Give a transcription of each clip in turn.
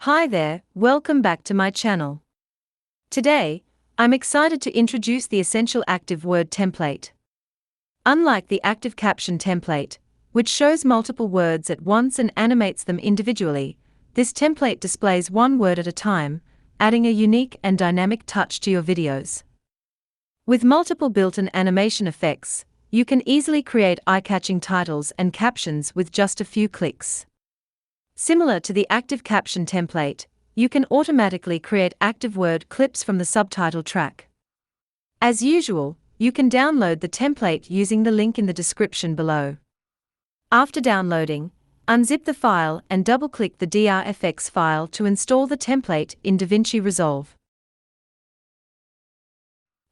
Hi there, welcome back to my channel. Today, I'm excited to introduce the essential active word template. Unlike the active caption template, which shows multiple words at once and animates them individually, this template displays one word at a time, adding a unique and dynamic touch to your videos. With multiple built-in animation effects, you can easily create eye-catching titles and captions with just a few clicks. Similar to the active caption template, you can automatically create active word clips from the subtitle track. As usual, you can download the template using the link in the description below. After downloading, unzip the file and double-click the DRFX file to install the template in DaVinci Resolve.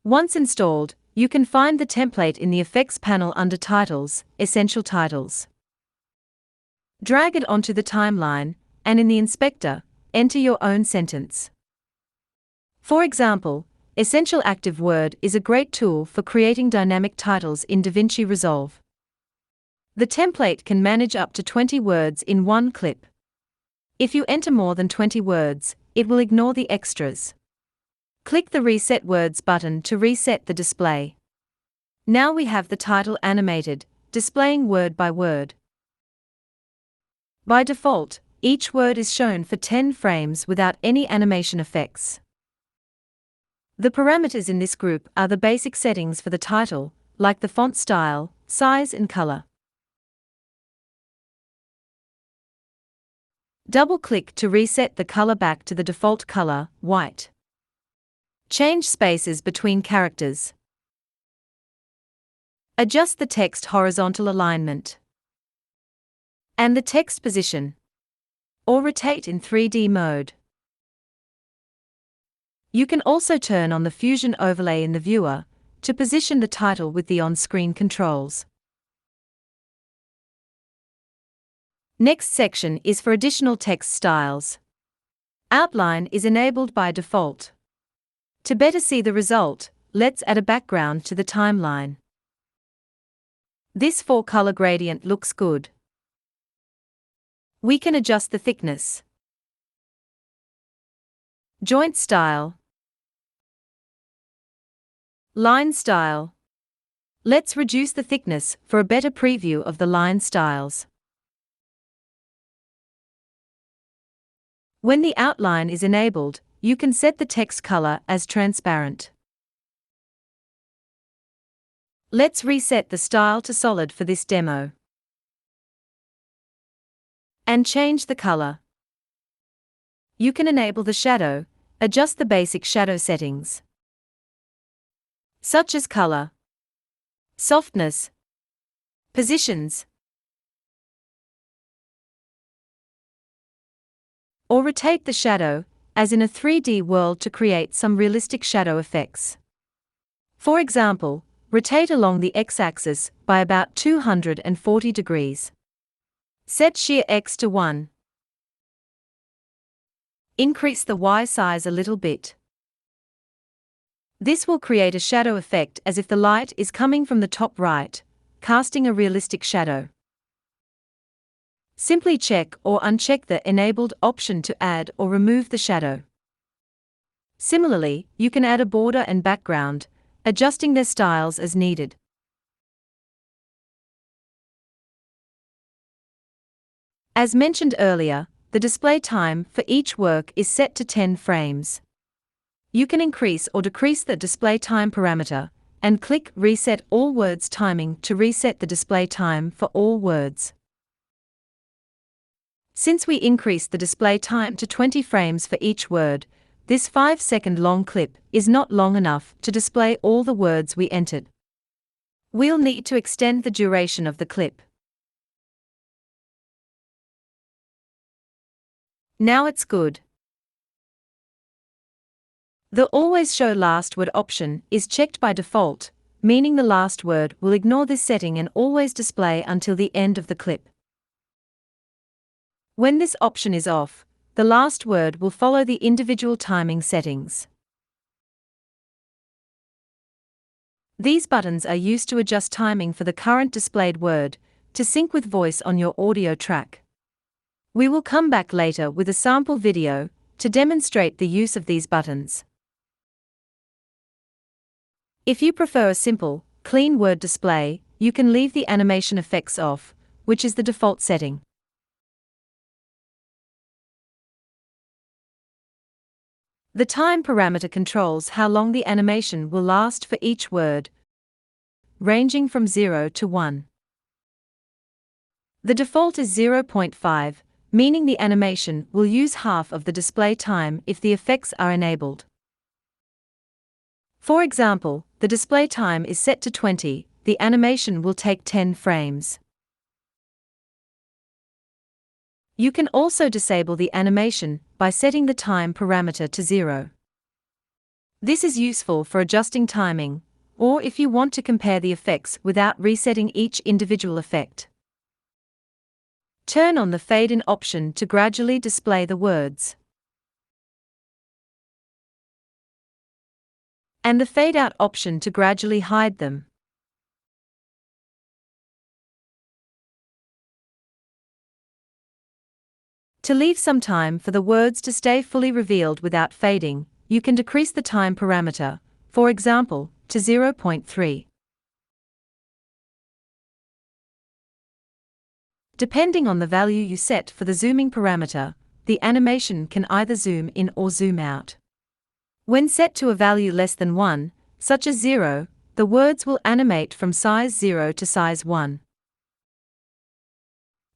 Once installed, you can find the template in the Effects panel under Titles, Essential Titles. Drag it onto the timeline, and in the inspector, enter your own sentence. For example, Essential Active Word is a great tool for creating dynamic titles in DaVinci Resolve. The template can manage up to 20 words in one clip. If you enter more than 20 words, it will ignore the extras. Click the Reset Words button to reset the display. Now we have the title animated, displaying word by word. By default, each word is shown for 10 frames without any animation effects. The parameters in this group are the basic settings for the title, like the font style, size and color. Double-click to reset the color back to the default color, white. Change spaces between characters. Adjust the text horizontal alignment and the text position, or rotate in 3D mode. You can also turn on the Fusion overlay in the viewer to position the title with the on-screen controls. Next section is for additional text styles. Outline is enabled by default. To better see the result, let's add a background to the timeline. This 4-color gradient looks good. We can adjust the thickness, joint style, line style. Let's reduce the thickness for a better preview of the line styles. When the outline is enabled, you can set the text color as transparent. Let's reset the style to solid for this demo. And change the color. You can enable the shadow, adjust the basic shadow settings, such as color, softness, positions, or rotate the shadow, as in a 3D world, to create some realistic shadow effects. For example, rotate along the x-axis by about 240 degrees. Set shear X to 1. Increase the Y size a little bit. This will create a shadow effect as if the light is coming from the top right, casting a realistic shadow. Simply check or uncheck the enabled option to add or remove the shadow. Similarly, you can add a border and background, adjusting their styles as needed. As mentioned earlier, the display time for each work is set to 10 frames. You can increase or decrease the display time parameter, and click Reset All Words Timing to reset the display time for all words. Since we increased the display time to 20 frames for each word, this 5-second long clip is not long enough to display all the words we entered. We'll need to extend the duration of the clip. Now it's good. The Always Show Last Word option is checked by default, meaning the last word will ignore this setting and always display until the end of the clip. When this option is off, the last word will follow the individual timing settings. These buttons are used to adjust timing for the current displayed word, to sync with voice on your audio track. We will come back later with a sample video to demonstrate the use of these buttons. If you prefer a simple, clean word display, you can leave the animation effects off, which is the default setting. The time parameter controls how long the animation will last for each word, ranging from 0 to 1. The default is 0.5, meaning the animation will use half of the display time if the effects are enabled. For example, the display time is set to 20, the animation will take 10 frames. You can also disable the animation by setting the time parameter to 0. This is useful for adjusting timing, or if you want to compare the effects without resetting each individual effect. Turn on the Fade In option to gradually display the words, and the Fade Out option to gradually hide them. To leave some time for the words to stay fully revealed without fading, you can decrease the time parameter, for example, to 0.3. Depending on the value you set for the zooming parameter, the animation can either zoom in or zoom out. When set to a value less than 1, such as 0, the words will animate from size 0 to size 1.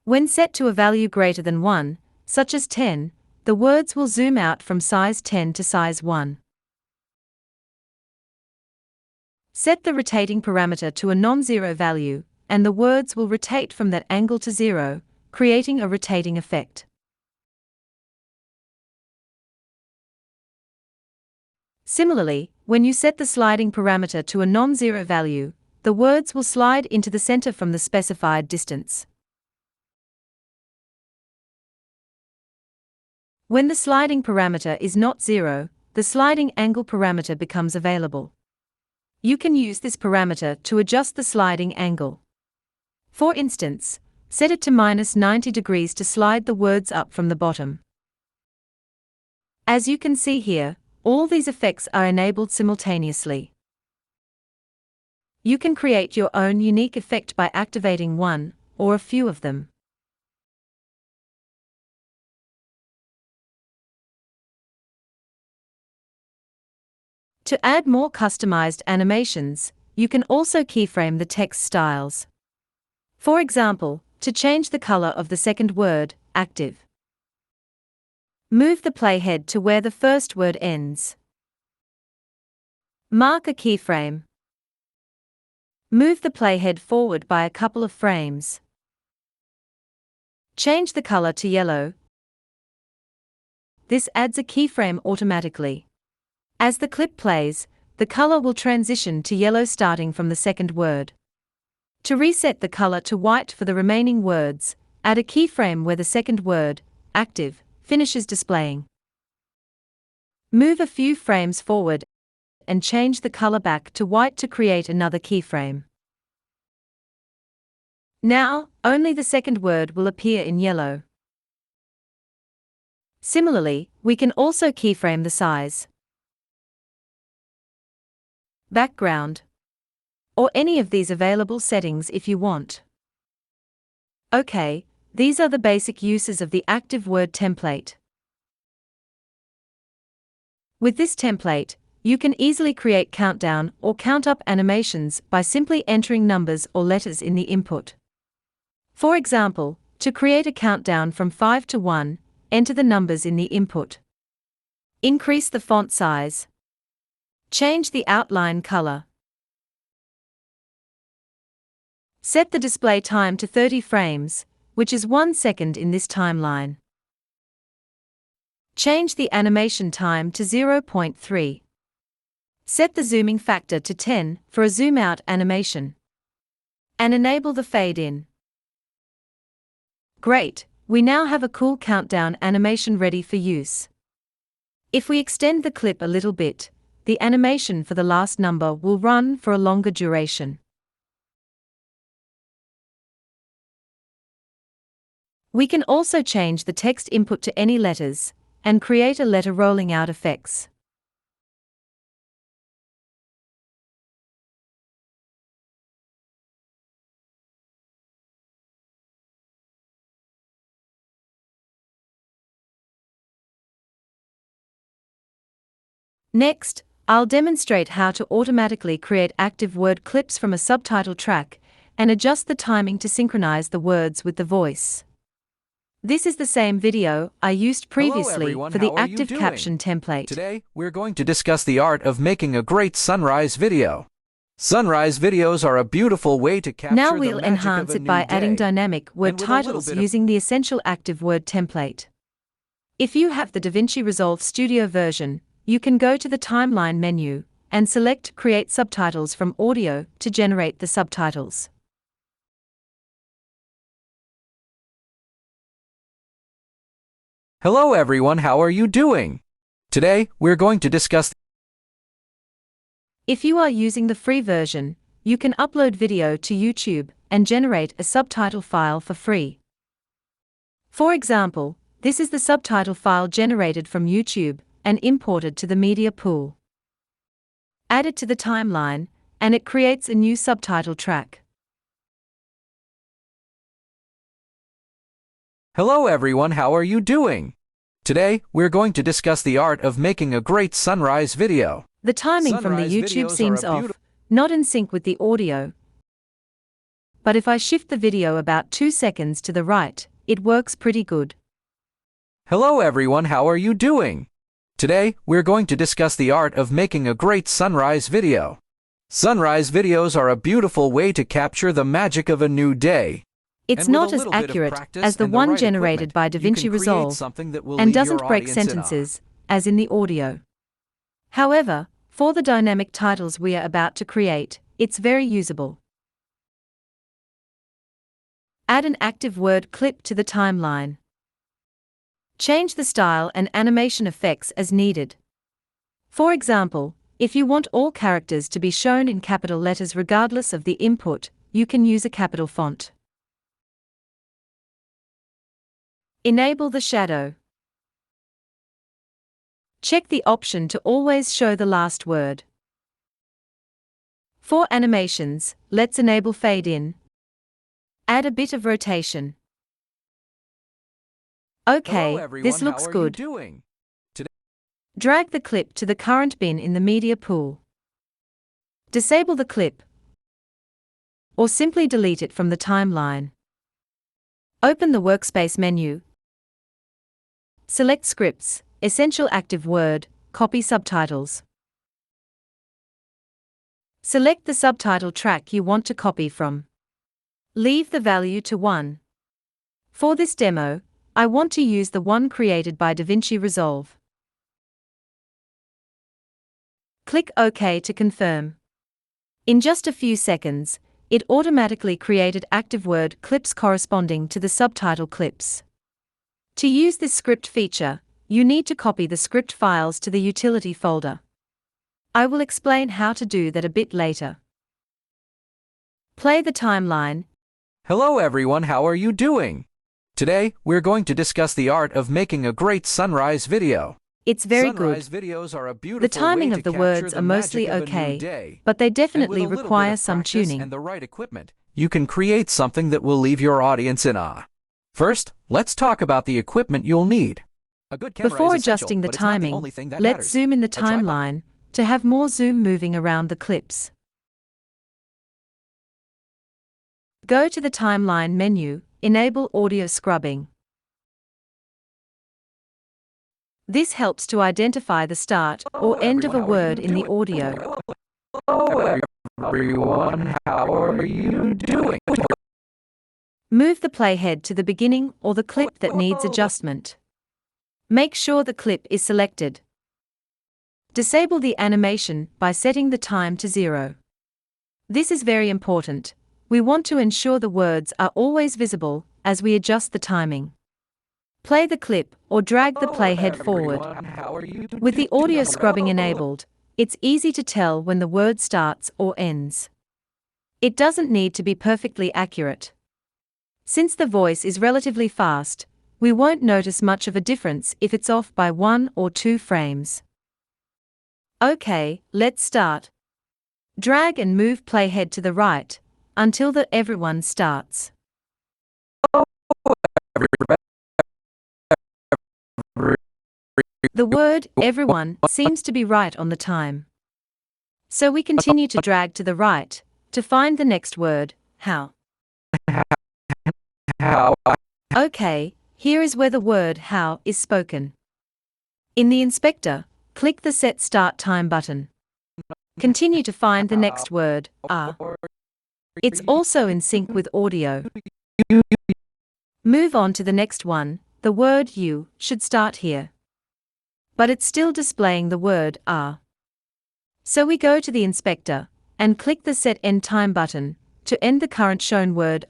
When set to a value greater than 1, such as 10, the words will zoom out from size 10 to size 1. Set the rotating parameter to a non-zero value, and the words will rotate from that angle to 0, creating a rotating effect. Similarly, when you set the sliding parameter to a non-zero value, the words will slide into the center from the specified distance. When the sliding parameter is not 0, the sliding angle parameter becomes available. You can use this parameter to adjust the sliding angle. For instance, set it to -90 degrees to slide the words up from the bottom. As you can see here, all these effects are enabled simultaneously. You can create your own unique effect by activating one or a few of them. To add more customized animations, you can also keyframe the text styles. For example, to change the color of the second word, active. Move the playhead to where the first word ends. Mark a keyframe. Move the playhead forward by a couple of frames. Change the color to yellow. This adds a keyframe automatically. As the clip plays, the color will transition to yellow starting from the second word. To reset the color to white for the remaining words, add a keyframe where the second word, active, finishes displaying. Move a few frames forward and change the color back to white to create another keyframe. Now, only the second word will appear in yellow. Similarly, we can also keyframe the size, background, or any of these available settings if you want. Okay, these are the basic uses of the Active Word template. With this template, you can easily create countdown or count up animations by simply entering numbers or letters in the input. For example, to create a countdown from 5 to 1, enter the numbers in the input. Increase the font size. Change the outline color. Set the display time to 30 frames, which is 1 second in this timeline. Change the animation time to 0.3. Set the zooming factor to 10 for a zoom out animation. And enable the fade in. Great, we now have a cool countdown animation ready for use. If we extend the clip a little bit, the animation for the last number will run for a longer duration. We can also change the text input to any letters, and create a letter rolling out effects. Next, I'll demonstrate how to automatically create active word clips from a subtitle track, and adjust the timing to synchronize the words with the voice. This is the same video I used previously for the active caption template. Today, we're going to discuss the art of making a great sunrise video. Sunrise videos are a beautiful way to capture the magic of a new day. Now we'll enhance it by adding dynamic word titles using the essential active word template. If you have the DaVinci Resolve Studio version, you can go to the timeline menu and select Create Subtitles from Audio to generate the subtitles. Hello everyone, how are you doing? Today, we're going to discuss. If you are using the free version, you can upload video to YouTube and generate a subtitle file for free. For example, this is the subtitle file generated from YouTube and imported to the media pool. Add it to the timeline, and it creates a new subtitle track. Hello everyone, how are you doing? Today, we're going to discuss the art of making a great sunrise video. The timing from the YouTube seems off, not in sync with the audio. But if I shift the video about 2 seconds to the right, it works pretty good. Hello everyone, how are you doing? Today, we're going to discuss the art of making a great sunrise video. Sunrise videos are a beautiful way to capture the magic of a new day. It's not as accurate as the one generated by DaVinci Resolve, and doesn't break sentences, as in the audio. However, for the dynamic titles we are about to create, it's very usable. Add an active word clip to the timeline. Change the style and animation effects as needed. For example, if you want all characters to be shown in capital letters regardless of the input, you can use a capital font. Enable the shadow. Check the option to always show the last word. For animations, let's enable fade in. Add a bit of rotation. Okay, this looks good. Drag the clip to the current bin in the media pool. Disable the clip, or simply delete it from the timeline. Open the Workspace menu. Select Scripts, Essential Active Word, Copy Subtitles. Select the subtitle track you want to copy from. Leave the value to 1. For this demo, I want to use the one created by DaVinci Resolve. Click OK to confirm. In just a few seconds, it automatically created active word clips corresponding to the subtitle clips. To use this script feature, you need to copy the script files to the utility folder. I will explain how to do that a bit later. Play the timeline. Hello everyone, how are you doing? Today, we're going to discuss the art of making a great sunrise video. It's very good. Videos are a beautiful the timing way of the to words the are mostly okay, but they definitely require some tuning. And the right equipment, you can create something that will leave your audience in awe. First, let's talk about the equipment you'll need. A good camera Before is essential, adjusting the but it's not the timing, only thing that let's matters. zoom in the timeline to have more zoom moving around the clips. Go to the timeline menu, enable audio scrubbing. This helps to identify the start or end of a word in the audio. Hello everyone, how are you doing? Move the playhead to the beginning or the clip that needs adjustment. Make sure the clip is selected. Disable the animation by setting the time to 0. This is very important. We want to ensure the words are always visible as we adjust the timing. Play the clip or drag the playhead forward. With the audio scrubbing enabled, it's easy to tell when the word starts or ends. It doesn't need to be perfectly accurate. Since the voice is relatively fast, we won't notice much of a difference if it's off by 1 or 2 frames. Okay, let's start. Drag and move playhead to the right until the everyone starts. The word everyone seems to be right on the time. So we continue to drag to the right to find the next word, how. Okay, here is where the word how is spoken. In the inspector, click the Set Start Time button. Continue to find the next word, It's also in sync with audio. Move on to the next one, the word you should start here. But it's still displaying the word So we go to the inspector and click the Set End Time button to end the current shown word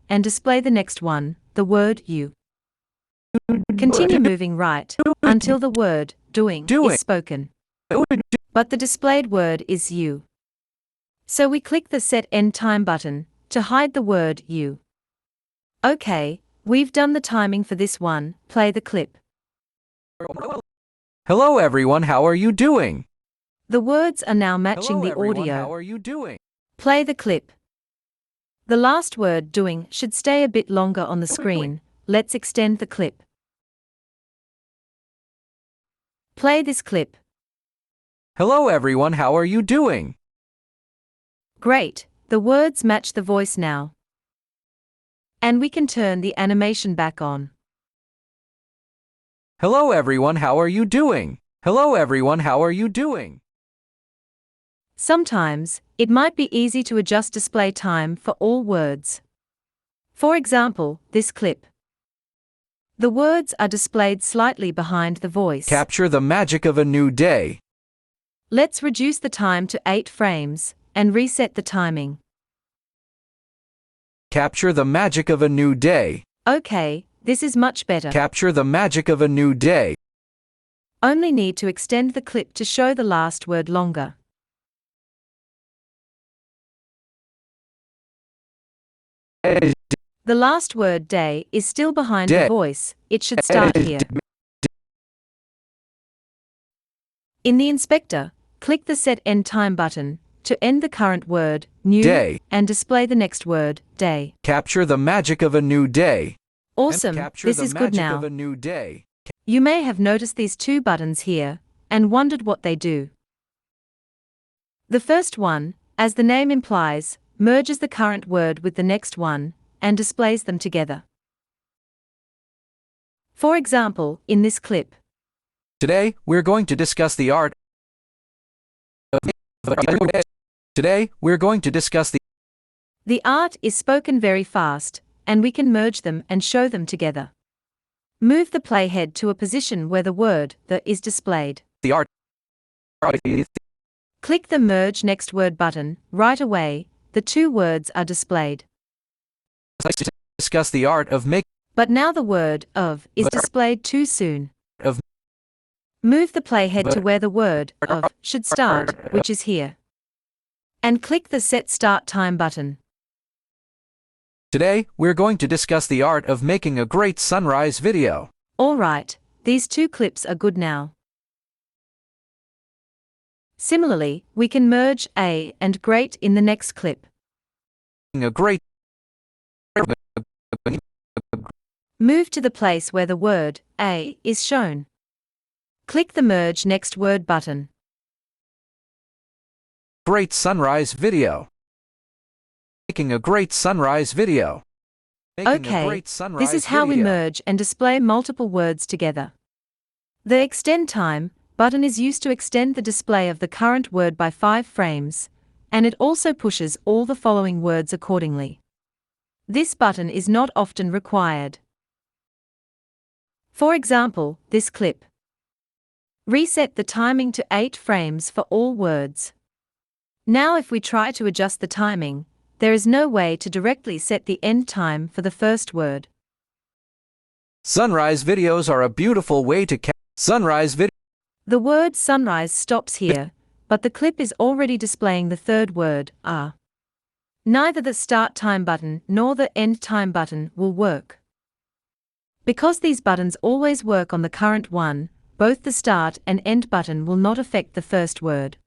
and display the next one, the word you. Continue moving right until the word doing is spoken. But the displayed word is you. So we click the Set End Time button to hide the word you. Okay, we've done the timing for this one. Play the clip. Hello everyone, how are you doing? The words are now matching Hello the everyone, audio. how are you doing? Play the clip. The last word doing should stay a bit longer on the screen. Let's extend the clip. Play this clip. Hello everyone, how are you doing? Great, the words match the voice now. And we can turn the animation back on. Hello everyone, how are you doing? Hello everyone, how are you doing? Sometimes, it might be easy to adjust display time for all words. For example, this clip. The words are displayed slightly behind the voice. Capture the magic of a new day. Let's reduce the time to 8 frames and reset the timing. Capture the magic of a new day. Okay, this is much better. Capture the magic of a new day. Only need to extend the clip to show the last word longer. The last word day is still behind the voice. It should start here. In the inspector, click the Set End Time button to end the current word, new, day, and display the next word, day. Capture the magic of a new day. Awesome, this is good now. Of a new day. You may have noticed these 2 buttons here and wondered what they do. The first one, as the name implies, merges the current word with the next one and displays them together. For example, in this clip. Today, we're going to discuss the art of Today, we're going to discuss The art is spoken very fast, and we can merge them and show them together. Move the playhead to a position where the word the is displayed. the art. Click the Merge Next Word button. Right away, the 2 words are displayed. Discuss the art of making. But now the word of is displayed too soon. Of. Move the playhead to where the word of should start, which is here. And click the Set Start Time button. Today, we're going to discuss the art of making a great sunrise video. Alright, these 2 clips are good now. Similarly, we can merge A and great in the next clip. A great. Move to the place where the word A is shown. Click the Merge Next Word button. Great sunrise video. Making a great sunrise video. Okay, this is how we merge and display multiple words together. The Extend Time button is used to extend the display of the current word by 5 frames, and it also pushes all the following words accordingly. This button is not often required. For example, this clip. Reset the timing to 8 frames for all words. Now if we try to adjust the timing, there is no way to directly set the end time for the first word. Sunrise videos are a beautiful way to sunrise video. The word sunrise stops here, but the clip is already displaying the third word, Neither the start time button nor the end time button will work. Because these buttons always work on the current one, both the start and end button will not affect the first word.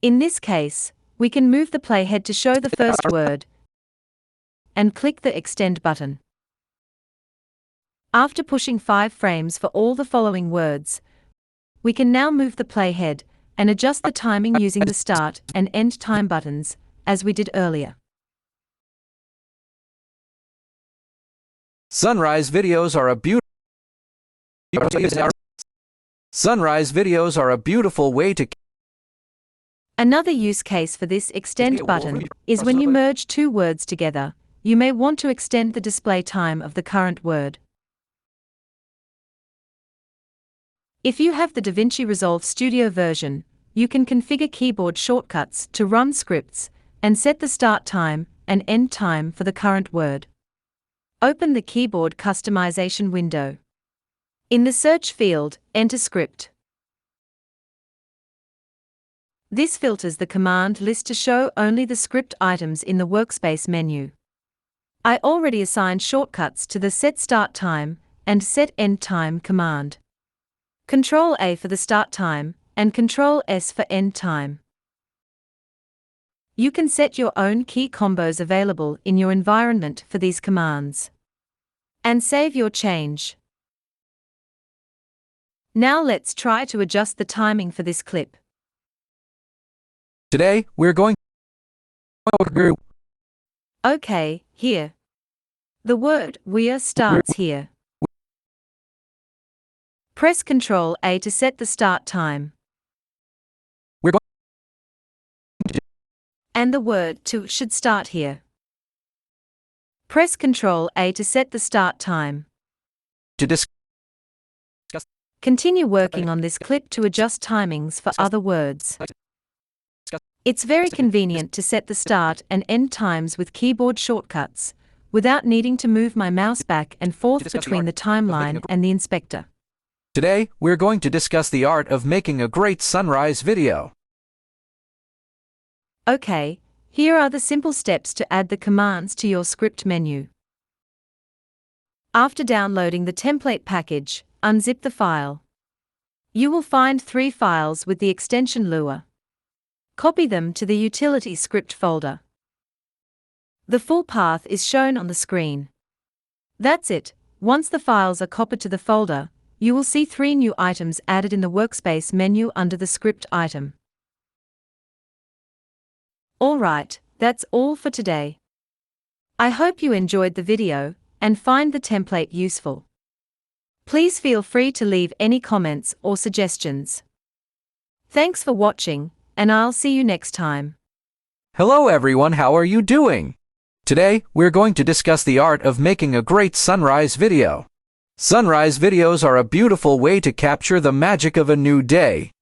In this case, we can move the playhead to show the first word and click the Extend button. After pushing 5 frames for all the following words, we can now move the playhead and adjust the timing using the start and end time buttons, as we did earlier. Sunrise videos are a beautiful way to. Another use case for this Extend button is when you merge 2 words together, you may want to extend the display time of the current word. If you have the DaVinci Resolve Studio version, you can configure keyboard shortcuts to run scripts and set the start time and end time for the current word. Open the keyboard customization window. In the search field, enter script. This filters the command list to show only the script items in the workspace menu. I already assigned shortcuts to the Set Start Time and Set End Time command. Control A for the start time and Control S for end time. You can set your own key combos available in your environment for these commands. And save your change. Now let's try to adjust the timing for this clip. Today, we're going. Okay, here. The word "we're" starts here. Press Ctrl A to set the start time. We're going. And the word "to" should start here. Press Ctrl A to set the start time. To discuss. Continue working on this clip to adjust timings for other words. It's very convenient to set the start and end times with keyboard shortcuts, without needing to move my mouse back and forth between the timeline and the inspector. Today, we're going to discuss the art of making a great sunrise video. Okay, here are the simple steps to add the commands to your script menu. After downloading the template package, unzip the file. You will find 3 files with the extension Lua. Copy them to the Utility Script folder. The full path is shown on the screen. That's it. Once the files are copied to the folder, you will see 3 new items added in the workspace menu under the script item. Alright, that's all for today. I hope you enjoyed the video and find the template useful. Please feel free to leave any comments or suggestions. Thanks for watching, and I'll see you next time. Hello everyone, how are you doing? Today, we're going to discuss the art of making a great sunrise video. Sunrise videos are a beautiful way to capture the magic of a new day.